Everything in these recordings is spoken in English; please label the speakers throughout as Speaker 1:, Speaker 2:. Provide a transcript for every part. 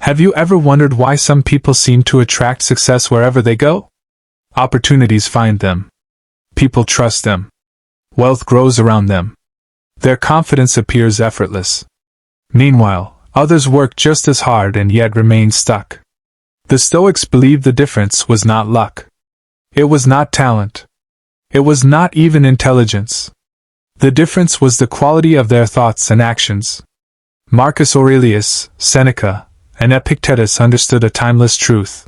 Speaker 1: Have you ever wondered why some people seem to attract success wherever they go? Opportunities find them. People trust them. Wealth grows around them. Their confidence appears effortless. Meanwhile, others work just as hard and yet remain stuck. The Stoics believed the difference was not luck. It was not talent. It was not even intelligence. The difference was the quality of their thoughts and actions. Marcus Aurelius, Seneca, and Epictetus understood a timeless truth.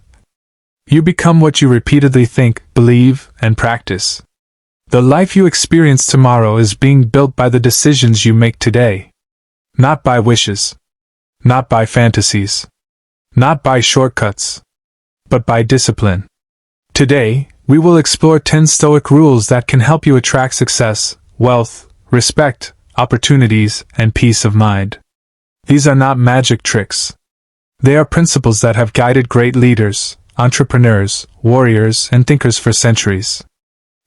Speaker 1: You become what you repeatedly think, believe, and practice. The life you experience tomorrow is being built by the decisions you make today. Not by wishes. Not by fantasies. Not by shortcuts. But by discipline. Today, we will explore 10 Stoic rules that can help you attract success, wealth, respect, opportunities, and peace of mind. These are not magic tricks. They are principles that have guided great leaders, entrepreneurs, warriors, and thinkers for centuries.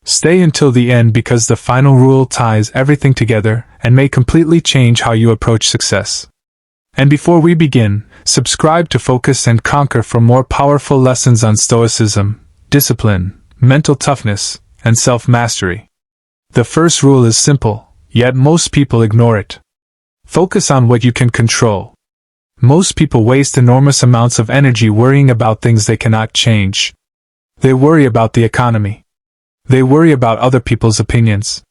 Speaker 1: Stay until the end because the final rule ties everything together and may completely change how you approach success. And before we begin, subscribe to Focus and Conquer for more powerful lessons on Stoicism, discipline, mental toughness, and self-mastery. The first rule is simple, yet most people ignore it. Focus on what you can control. Most people waste enormous amounts of energy worrying about things they cannot change. They worry about the economy. They worry about other people's opinions.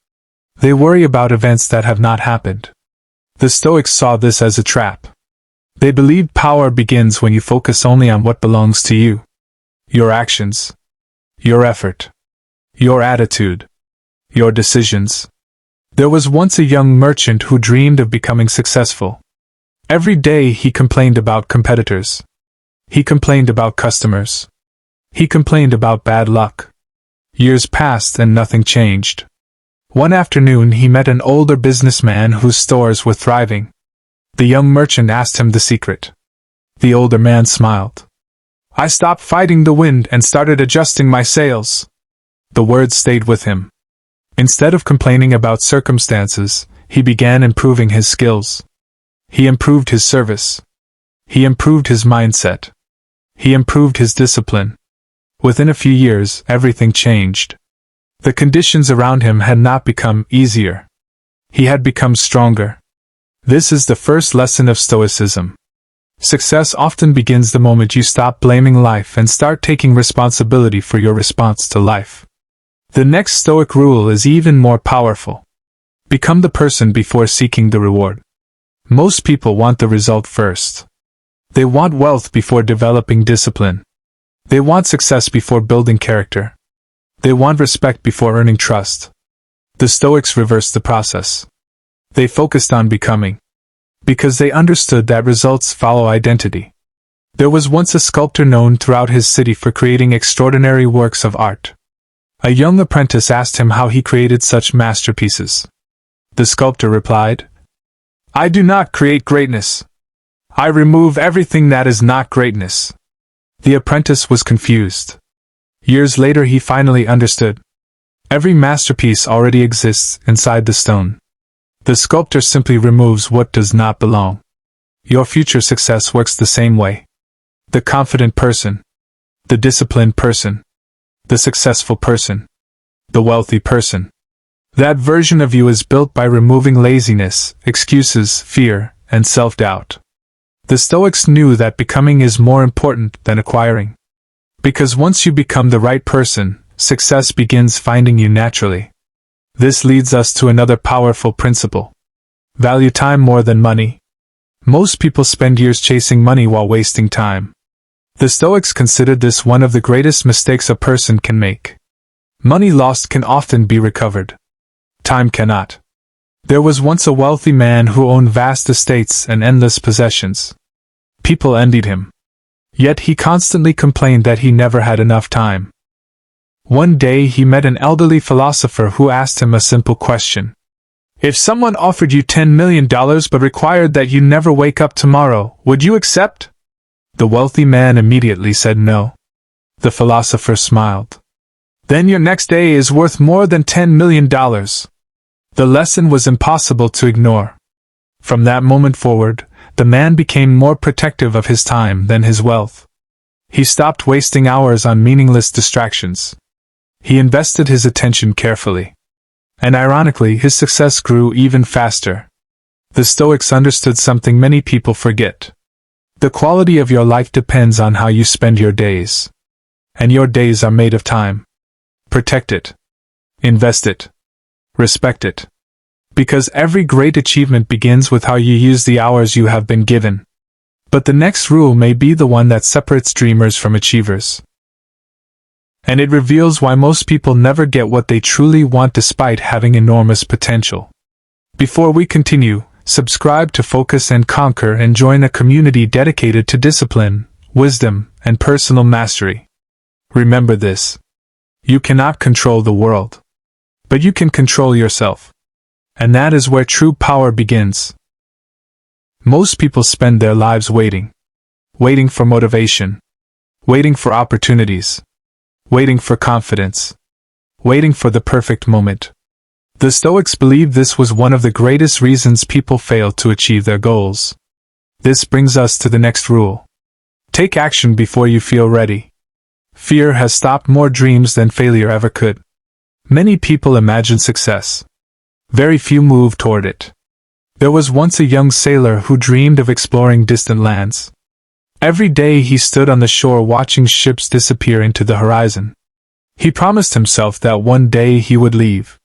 Speaker 1: They worry about events that have not happened. The Stoics saw this as a trap. They believed power begins when you focus only on what belongs to you. Your actions. Your effort. Your attitude. Your decisions. There was once a young merchant who dreamed of becoming successful. Every day he complained about competitors. He complained about customers. He complained about bad luck. Years passed and nothing changed. One afternoon he met an older businessman whose stores were thriving. The young merchant asked him the secret. The older man smiled. "I stopped fighting the wind and started adjusting my sails." The words stayed with him. Instead of complaining about circumstances, he began improving his skills. He improved his service. He improved his mindset. He improved his discipline. Within a few years, everything changed. The conditions around him had not become easier. He had become stronger. This is the first lesson of Stoicism. Success often begins the moment you stop blaming life and start taking responsibility for your response to life. The next Stoic rule is even more powerful. Become the person before seeking the reward. Most people want the result first. They want wealth before developing discipline. They want success before building character. They want respect before earning trust. The Stoics reversed the process. They focused on becoming. Because they understood that results follow identity. There was once a sculptor known throughout his city for creating extraordinary works of art. A young apprentice asked him how he created such masterpieces. The sculptor replied, "I do not create greatness. I remove everything that is not greatness." The apprentice was confused. Years later he finally understood. Every masterpiece already exists inside the stone. The sculptor simply removes what does not belong. Your future success works the same way. The confident person. The disciplined person. The successful person. The wealthy person. That version of you is built by removing laziness, excuses, fear, and self-doubt. The Stoics knew that becoming is more important than acquiring. Because once you become the right person, success begins finding you naturally. This leads us to another powerful principle. Value time more than money. Most people spend years chasing money while wasting time. The Stoics considered this one of the greatest mistakes a person can make. Money lost can often be recovered. Time cannot. There was once a wealthy man who owned vast estates and endless possessions. People envied him. Yet he constantly complained that he never had enough time. One day he met an elderly philosopher who asked him a simple question. If someone offered you $10 million but required that you never wake up tomorrow, would you accept? The wealthy man immediately said no. The philosopher smiled. Then your next day is worth more than $10 million. The lesson was impossible to ignore. From that moment forward, The man became more protective of his time than his wealth. He stopped wasting hours on meaningless distractions. He invested his attention carefully. And ironically, his success grew even faster. The Stoics understood something many people forget. The quality of your life depends on how you spend your days. And your days are made of time. Protect it. Invest it. Respect it. Because every great achievement begins with how you use the hours you have been given. But the next rule may be the one that separates dreamers from achievers. And it reveals why most people never get what they truly want despite having enormous potential. Before we continue, subscribe to Focus and Conquer and join a community dedicated to discipline, wisdom, and personal mastery. Remember this. You cannot control the world. But you can control yourself. And that is where true power begins. Most people spend their lives waiting. Waiting for motivation. Waiting for opportunities. Waiting for confidence. Waiting for the perfect moment. The Stoics believed this was one of the greatest reasons people failed to achieve their goals. This brings us to the next rule. Take action before you feel ready. Fear has stopped more dreams than failure ever could. Many people imagine success. Very few move toward it. There was once a young sailor who dreamed of exploring distant lands. Every day he stood on the shore watching ships disappear into the horizon. He promised himself that one day he would leave.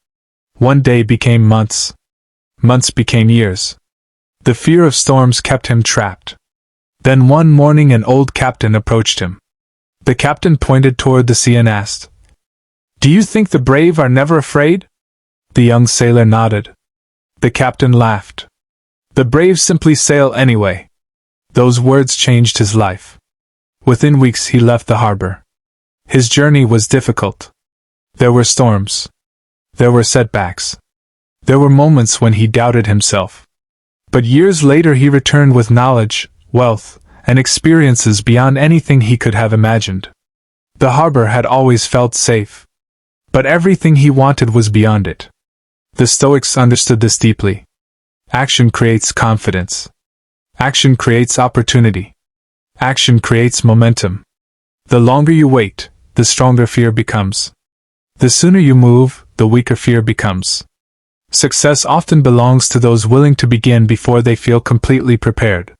Speaker 1: One day became months. Months became years. The fear of storms kept him trapped. Then one morning an old captain approached him. The captain pointed toward the sea and asked, "Do you think the brave are never afraid?" The young sailor nodded. The captain laughed. "The brave simply sail anyway." Those words changed his life. Within weeks he left the harbor. His journey was difficult. There were storms. There were setbacks. There were moments when he doubted himself. But years later he returned with knowledge, wealth, and experiences beyond anything he could have imagined. The harbor had always felt safe. But everything he wanted was beyond it. The Stoics understood this deeply. Action creates confidence. Action creates opportunity. Action creates momentum. The longer you wait, the stronger fear becomes. The sooner you move, the weaker fear becomes. Success often belongs to those willing to begin before they feel completely prepared.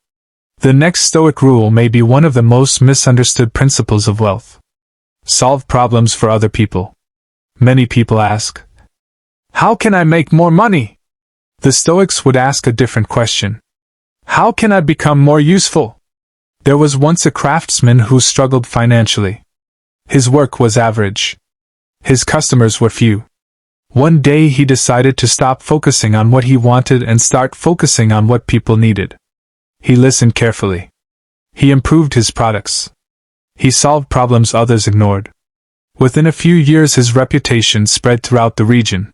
Speaker 1: The next Stoic rule may be one of the most misunderstood principles of wealth. Solve problems for other people. Many people ask, "How can I make more money?" The Stoics would ask a different question. How can I become more useful? There was once a craftsman who struggled financially. His work was average. His customers were few. One day he decided to stop focusing on what he wanted and start focusing on what people needed. He listened carefully. He improved his products. He solved problems others ignored. Within a few years his reputation spread throughout the region.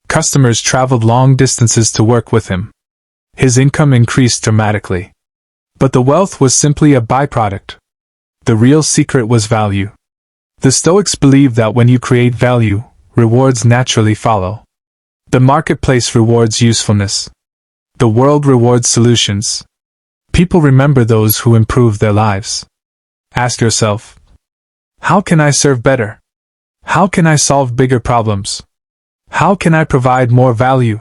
Speaker 1: Customers traveled long distances to work with him. His income increased dramatically. But the wealth was simply a byproduct. The real secret was value. The Stoics believed that when you create value, rewards naturally follow. The marketplace rewards usefulness. The world rewards solutions. People remember those who improve their lives. Ask yourself, how can I serve better? How can I solve bigger problems? How can I provide more value?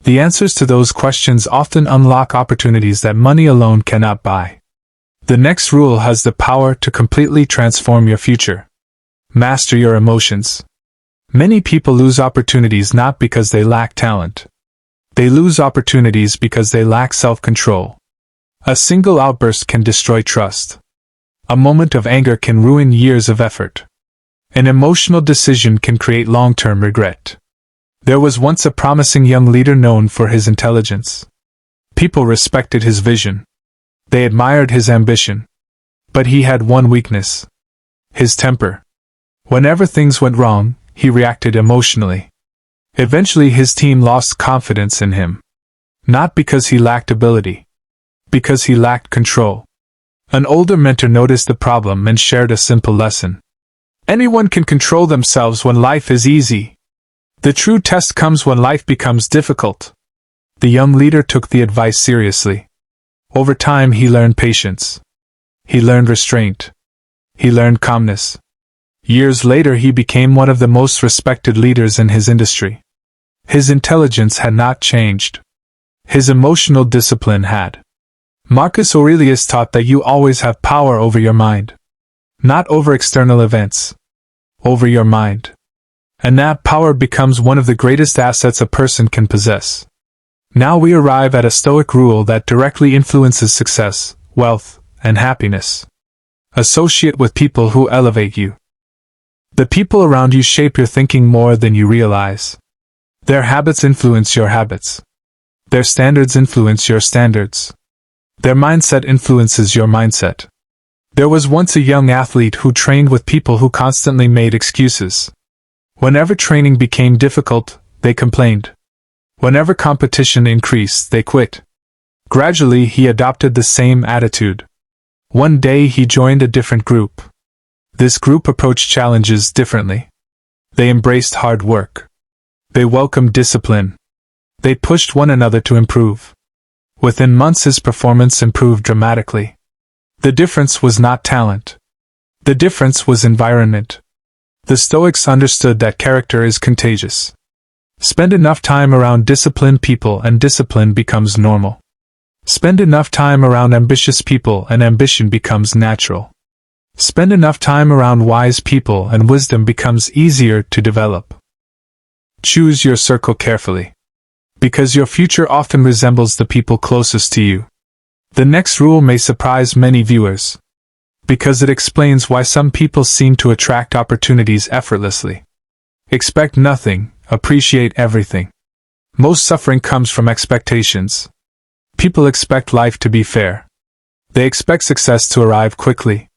Speaker 1: The answers to those questions often unlock opportunities that money alone cannot buy. The next rule has the power to completely transform your future. Master your emotions. Many people lose opportunities not because they lack talent. They lose opportunities because they lack self-control. A single outburst can destroy trust. A moment of anger can ruin years of effort. An emotional decision can create long-term regret. There was once a promising young leader known for his intelligence. People respected his vision. They admired his ambition. But he had one weakness: his temper. Whenever things went wrong, he reacted emotionally. Eventually his team lost confidence in him. Not because he lacked ability. Because he lacked control. An older mentor noticed the problem and shared a simple lesson. Anyone can control themselves when life is easy. The true test comes when life becomes difficult. The young leader took the advice seriously. Over time he learned patience. He learned restraint. He learned calmness. Years later he became one of the most respected leaders in his industry. His intelligence had not changed. His emotional discipline had. Marcus Aurelius taught that you always have power over your mind. Not over external events. Over your mind. And that power becomes one of the greatest assets a person can possess. Now we arrive at a Stoic rule that directly influences success, wealth, and happiness. Associate with people who elevate you. The people around you shape your thinking more than you realize. Their habits influence your habits. Their standards influence your standards. Their mindset influences your mindset. There was once a young athlete who trained with people who constantly made excuses. Whenever training became difficult, they complained. Whenever competition increased, they quit. Gradually, he adopted the same attitude. One day he joined a different group. This group approached challenges differently. They embraced hard work. They welcomed discipline. They pushed one another to improve. Within months his performance improved dramatically. The difference was not talent. The difference was environment. The Stoics understood that character is contagious. Spend enough time around disciplined people and discipline becomes normal. Spend enough time around ambitious people and ambition becomes natural. Spend enough time around wise people and wisdom becomes easier to develop. Choose your circle carefully. Because your future often resembles the people closest to you. The next rule may surprise many viewers. Because it explains why some people seem to attract opportunities effortlessly. Expect nothing, appreciate everything. Most suffering comes from expectations. People expect life to be fair. They expect success to arrive quickly.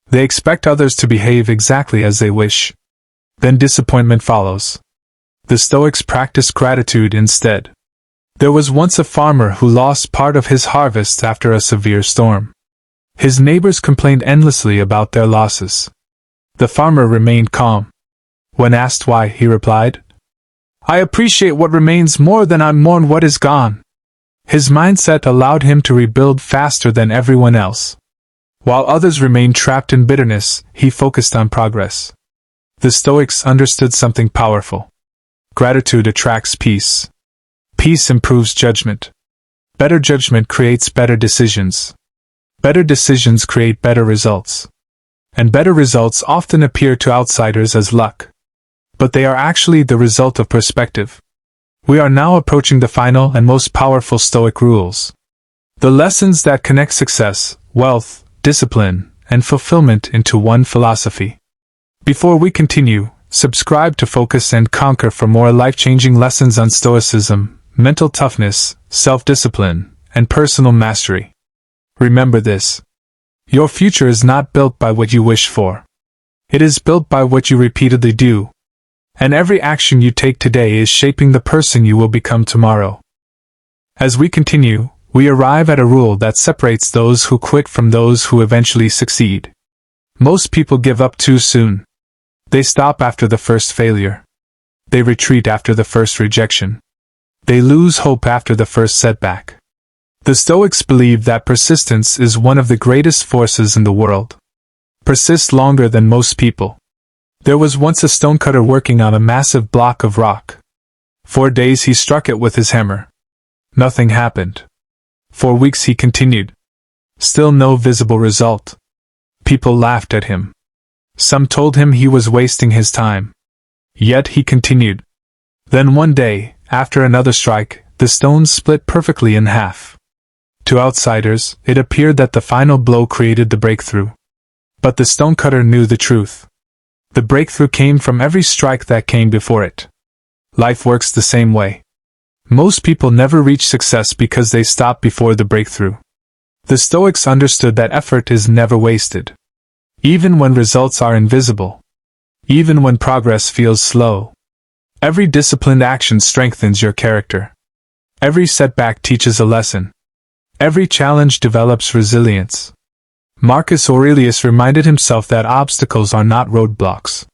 Speaker 1: They expect others to behave exactly as they wish. Then disappointment follows. The Stoics practiced gratitude instead. There was once a farmer who lost part of his harvest after a severe storm. His neighbors complained endlessly about their losses. The farmer remained calm. When asked why, he replied, "I appreciate what remains more than I mourn what is gone." His mindset allowed him to rebuild faster than everyone else. While others remained trapped in bitterness, he focused on progress. The Stoics understood something powerful. Gratitude attracts peace. Peace improves judgment. Better judgment creates better decisions. Better decisions create better results. And better results often appear to outsiders as luck. But they are actually the result of perspective. We are now approaching the final and most powerful Stoic rules. The lessons that connect success, wealth, discipline, and fulfillment into one philosophy. Before we continue, subscribe to Focus and Conquer for more life-changing lessons on Stoicism, mental toughness, self-discipline, and personal mastery. Remember this. Your future is not built by what you wish for. It is built by what you repeatedly do. And every action you take today is shaping the person you will become tomorrow. As we continue, we arrive at a rule that separates those who quit from those who eventually succeed. Most people give up too soon. They stop after the first failure. They retreat after the first rejection. They lose hope after the first setback. The Stoics believe that persistence is one of the greatest forces in the world. Persist longer than most people. There was once a stonecutter working on a massive block of rock. 4 days he struck it with his hammer. Nothing happened. 4 weeks he continued. Still no visible result. People laughed at him. Some told him he was wasting his time. Yet he continued. Then one day, after another strike, the stone split perfectly in half. To outsiders, it appeared that the final blow created the breakthrough. But the stonecutter knew the truth. The breakthrough came from every strike that came before it. Life works the same way. Most people never reach success because they stop before the breakthrough. The Stoics understood that effort is never wasted. Even when results are invisible. Even when progress feels slow. Every disciplined action strengthens your character. Every setback teaches a lesson. Every challenge develops resilience. Marcus Aurelius reminded himself that obstacles are not roadblocks.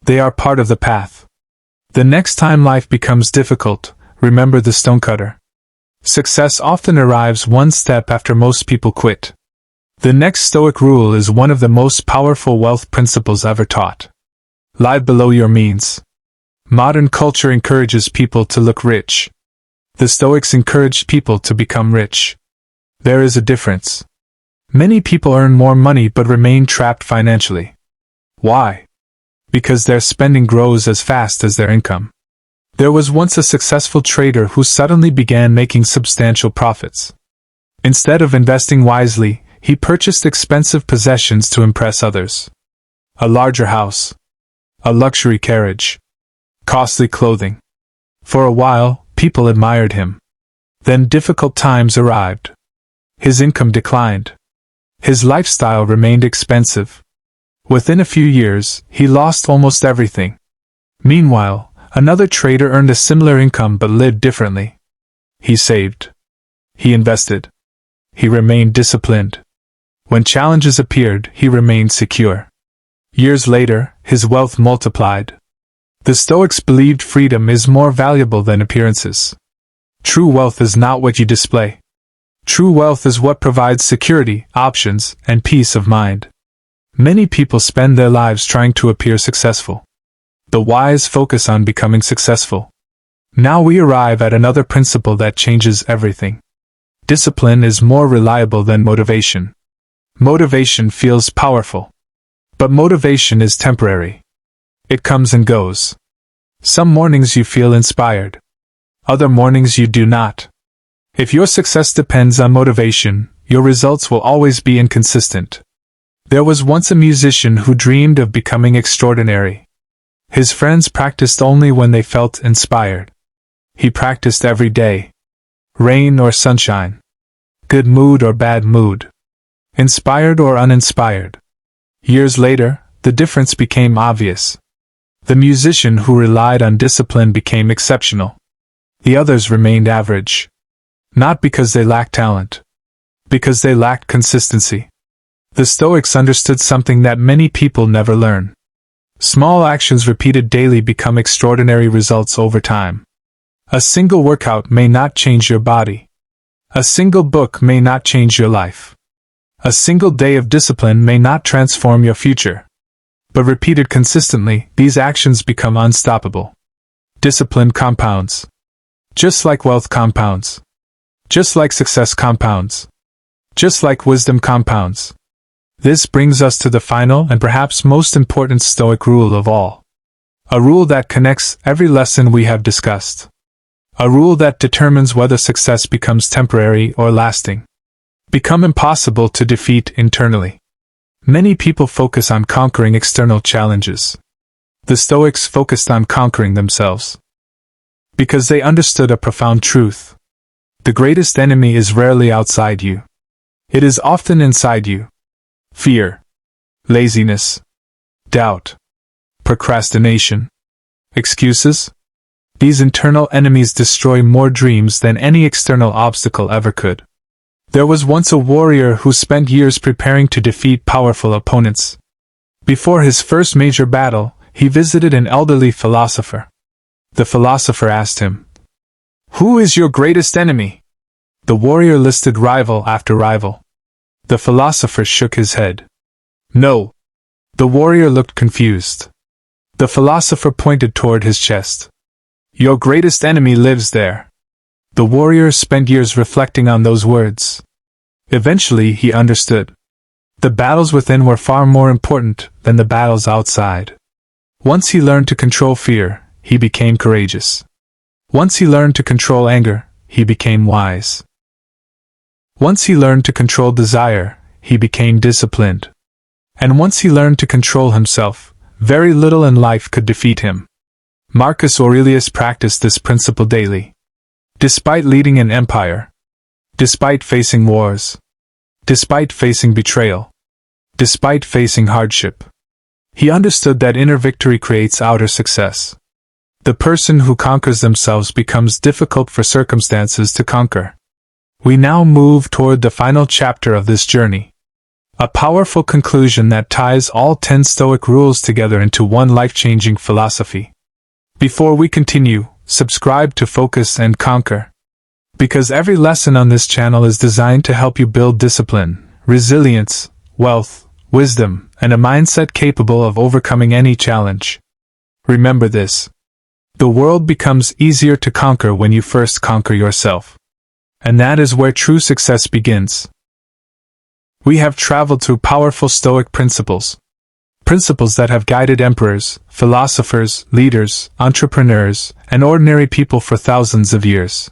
Speaker 1: They are part of the path. The next time life becomes difficult, remember the stonecutter. Success often arrives one step after most people quit. The next Stoic rule is one of the most powerful wealth principles ever taught. Live below your means. Modern culture encourages people to look rich. The Stoics encouraged people to become rich. There is a difference. Many people earn more money but remain trapped financially. Why? Because their spending grows as fast as their income. There was once a successful trader who suddenly began making substantial profits. Instead of investing wisely, he purchased expensive possessions to impress others. A larger house. A luxury carriage. Costly clothing. For a while, people admired him. Then difficult times arrived. His income declined. His lifestyle remained expensive. Within a few years, he lost almost everything. Meanwhile, another trader earned a similar income but lived differently. He saved. He invested. He remained disciplined. When challenges appeared, he remained secure. Years later, his wealth multiplied. The Stoics believed freedom is more valuable than appearances. True wealth is not what you display. True wealth is what provides security, options, and peace of mind. Many people spend their lives trying to appear successful. The wise focus on becoming successful. Now we arrive at another principle that changes everything. Discipline is more reliable than motivation. Motivation feels powerful. But motivation is temporary. It comes and goes. Some mornings you feel inspired. Other mornings you do not. If your success depends on motivation, your results will always be inconsistent. There was once a musician who dreamed of becoming extraordinary. His friends practiced only when they felt inspired. He practiced every day. Rain or sunshine. Good mood or bad mood. Inspired or uninspired. Years later, the difference became obvious. The musician who relied on discipline became exceptional. The others remained average. Not because they lacked talent. Because they lacked consistency. The Stoics understood something that many people never learn. Small actions repeated daily become extraordinary results over time. A single workout may not change your body. A single book may not change your life. A single day of discipline may not transform your future. But repeated consistently, these actions become unstoppable. Discipline compounds. Just like wealth compounds. Just like success compounds. Just like wisdom compounds. This brings us to the final and perhaps most important Stoic rule of all. A rule that connects every lesson we have discussed. A rule that determines whether success becomes temporary or lasting. Become impossible to defeat internally. Many people focus on conquering external challenges. The Stoics focused on conquering themselves. Because they understood a profound truth. The greatest enemy is rarely outside you. It is often inside you. Fear. Laziness. Doubt. Procrastination. Excuses. These internal enemies destroy more dreams than any external obstacle ever could. There was once a warrior who spent years preparing to defeat powerful opponents. Before his first major battle, he visited an elderly philosopher. The philosopher asked him, "Who is your greatest enemy?" The warrior listed rival after rival. The philosopher shook his head. "No." The warrior looked confused. The philosopher pointed toward his chest. "Your greatest enemy lives there." The warrior spent years reflecting on those words. Eventually he understood. The battles within were far more important than the battles outside. Once he learned to control fear, he became courageous. Once he learned to control anger, he became wise. Once he learned to control desire, he became disciplined. And once he learned to control himself, very little in life could defeat him. Marcus Aurelius practiced this principle daily. Despite leading an empire, despite facing wars, despite facing betrayal, despite facing hardship, he understood that inner victory creates outer success. The person who conquers themselves becomes difficult for circumstances to conquer. We now move toward the final chapter of this journey. A powerful conclusion that ties all 10 Stoic rules together into one life-changing philosophy. Before we continue, subscribe to Focus and Conquer. Because every lesson on this channel is designed to help you build discipline, resilience, wealth, wisdom, and a mindset capable of overcoming any challenge. Remember this. The world becomes easier to conquer when you first conquer yourself. And that is where true success begins. We have traveled through powerful Stoic principles. Principles that have guided emperors, philosophers, leaders, entrepreneurs, and ordinary people for thousands of years.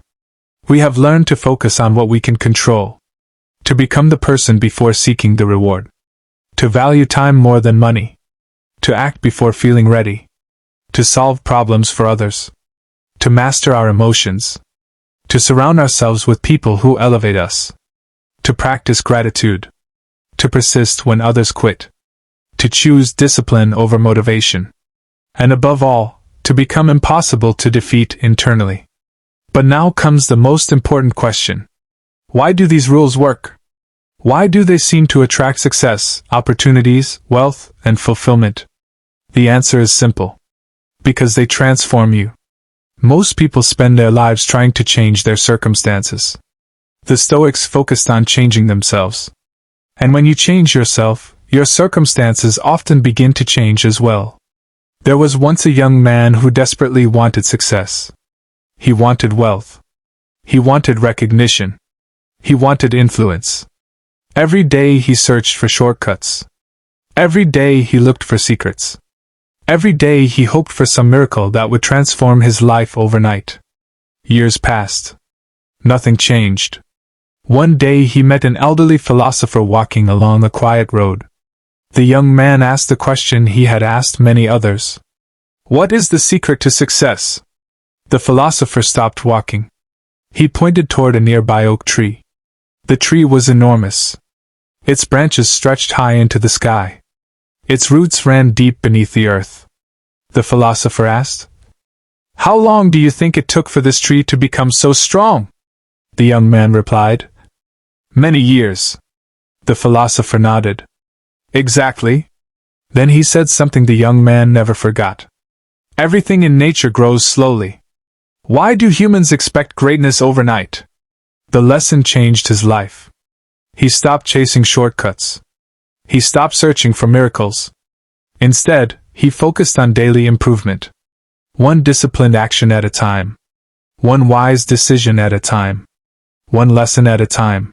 Speaker 1: We have learned to focus on what we can control. To become the person before seeking the reward. To value time more than money. To act before feeling ready. To solve problems for others. To master our emotions. To surround ourselves with people who elevate us. To practice gratitude. To persist when others quit. To choose discipline over motivation. And above all, to become impossible to defeat internally. But now comes the most important question. Why do these rules work? Why do they seem to attract success, opportunities, wealth, and fulfillment? The answer is simple. Because they transform you. Most people spend their lives trying to change their circumstances. The Stoics focused on changing themselves. And when you change yourself, your circumstances often begin to change as well. There was once a young man who desperately wanted success. He wanted wealth. He wanted recognition. He wanted influence. Every day he searched for shortcuts. Every day he looked for secrets. Every day he hoped for some miracle that would transform his life overnight. Years passed. Nothing changed. One day he met an elderly philosopher walking along a quiet road. The young man asked the question he had asked many others. What is the secret to success? The philosopher stopped walking. He pointed toward a nearby oak tree. The tree was enormous. Its branches stretched high into the sky. Its roots ran deep beneath the earth. The philosopher asked, "How long do you think it took for this tree to become so strong?" The young man replied, "Many years." The philosopher nodded. "Exactly." Then he said something the young man never forgot. "Everything in nature grows slowly. Why do humans expect greatness overnight?" The lesson changed his life. He stopped chasing shortcuts. He stopped searching for miracles. Instead, he focused on daily improvement. One disciplined action at a time. One wise decision at a time. One lesson at a time.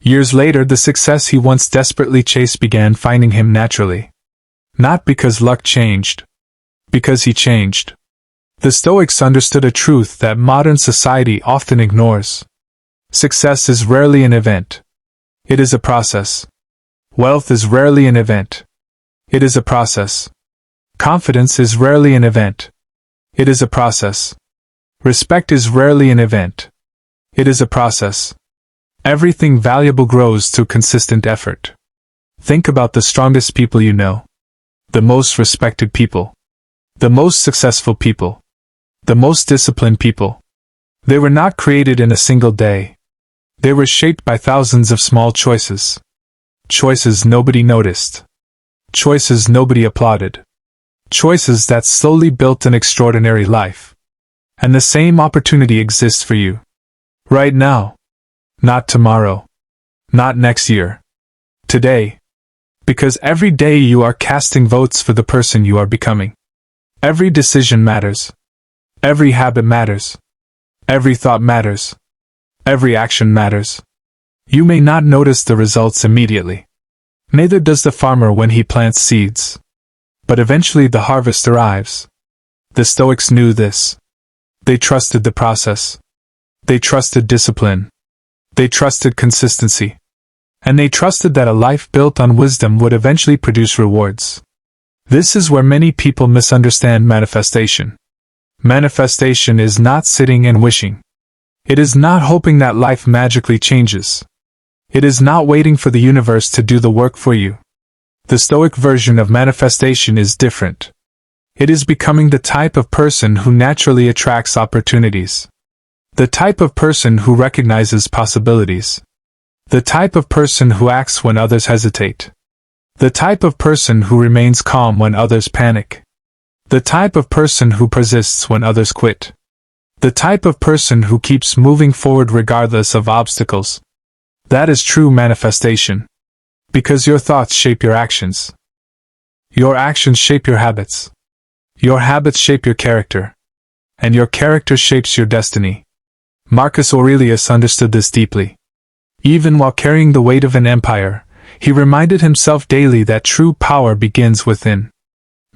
Speaker 1: Years later, the success he once desperately chased began finding him naturally. Not because luck changed. Because he changed. The Stoics understood a truth that modern society often ignores. Success is rarely an event. It is a process. Wealth is rarely an event. It is a process. Confidence is rarely an event. It is a process. Respect is rarely an event. It is a process. Everything valuable grows through consistent effort. Think about the strongest people you know. The most respected people. The most successful people. The most disciplined people. They were not created in a single day. They were shaped by thousands of small choices. Choices nobody noticed. Choices nobody applauded. Choices that slowly built an extraordinary life. And the same opportunity exists for you. Right now. Not tomorrow. Not next year. Today. Because every day you are casting votes for the person you are becoming. Every decision matters. Every habit matters. Every thought matters. Every action matters. You may not notice the results immediately. Neither does the farmer when he plants seeds. But eventually the harvest arrives. The Stoics knew this. They trusted the process. They trusted discipline. They trusted consistency. And they trusted that a life built on wisdom would eventually produce rewards. This is where many people misunderstand manifestation. Manifestation is not sitting and wishing. It is not hoping that life magically changes. It is not waiting for the universe to do the work for you. The Stoic version of manifestation is different. It is becoming the type of person who naturally attracts opportunities. The type of person who recognizes possibilities. The type of person who acts when others hesitate. The type of person who remains calm when others panic. The type of person who persists when others quit. The type of person who keeps moving forward regardless of obstacles. That is true manifestation. Because your thoughts shape your actions. Your actions shape your habits. Your habits shape your character. And your character shapes your destiny. Marcus Aurelius understood this deeply. Even while carrying the weight of an empire, he reminded himself daily that true power begins within.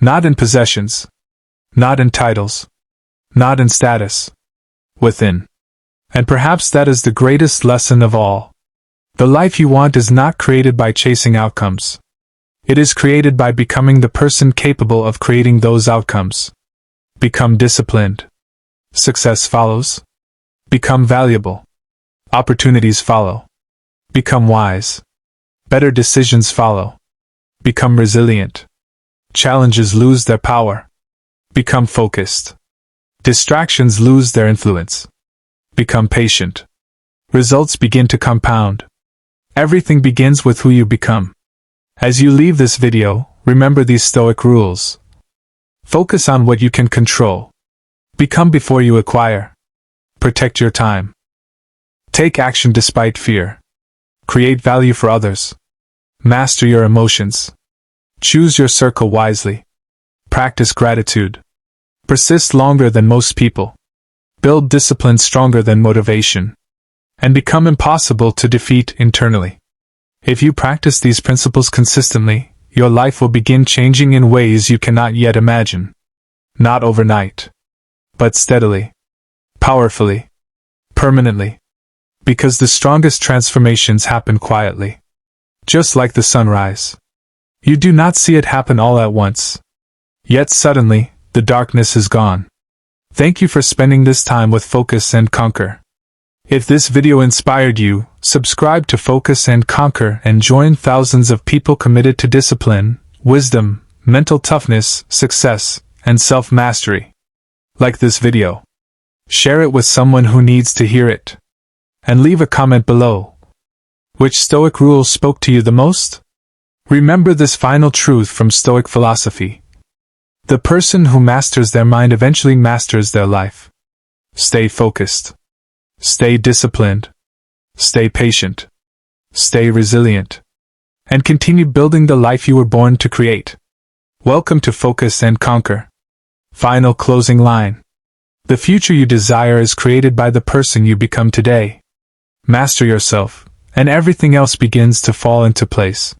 Speaker 1: Not in possessions. Not in titles. Not in status. Within. And perhaps that is the greatest lesson of all. The life you want is not created by chasing outcomes. It is created by becoming the person capable of creating those outcomes. Become disciplined. Success follows. Become valuable. Opportunities follow. Become wise. Better decisions follow. Become resilient. Challenges lose their power. Become focused. Distractions lose their influence. Become patient. Results begin to compound. Everything begins with who you become. As you leave this video, remember these Stoic rules. Focus on what you can control. Become before you acquire. Protect your time. Take action despite fear. Create value for others. Master your emotions. Choose your circle wisely. Practice gratitude. Persist longer than most people. Build discipline stronger than motivation. And become impossible to defeat internally. If you practice these principles consistently, your life will begin changing in ways you cannot yet imagine. Not overnight. But steadily. Powerfully. Permanently. Because the strongest transformations happen quietly. Just like the sunrise. You do not see it happen all at once. Yet suddenly, the darkness is gone. Thank you for spending this time with Focus and Conquer. If this video inspired you, subscribe to Focus and Conquer and join thousands of people committed to discipline, wisdom, mental toughness, success, and self-mastery. Like this video. Share it with someone who needs to hear it. And leave a comment below. Which Stoic rule spoke to you the most? Remember this final truth from Stoic philosophy. The person who masters their mind eventually masters their life. Stay focused. Stay disciplined. Stay patient. Stay resilient. And continue building the life you were born to create. Welcome to Focus and Conquer. Final closing line. The future you desire is created by the person you become today. Master yourself, and everything else begins to fall into place.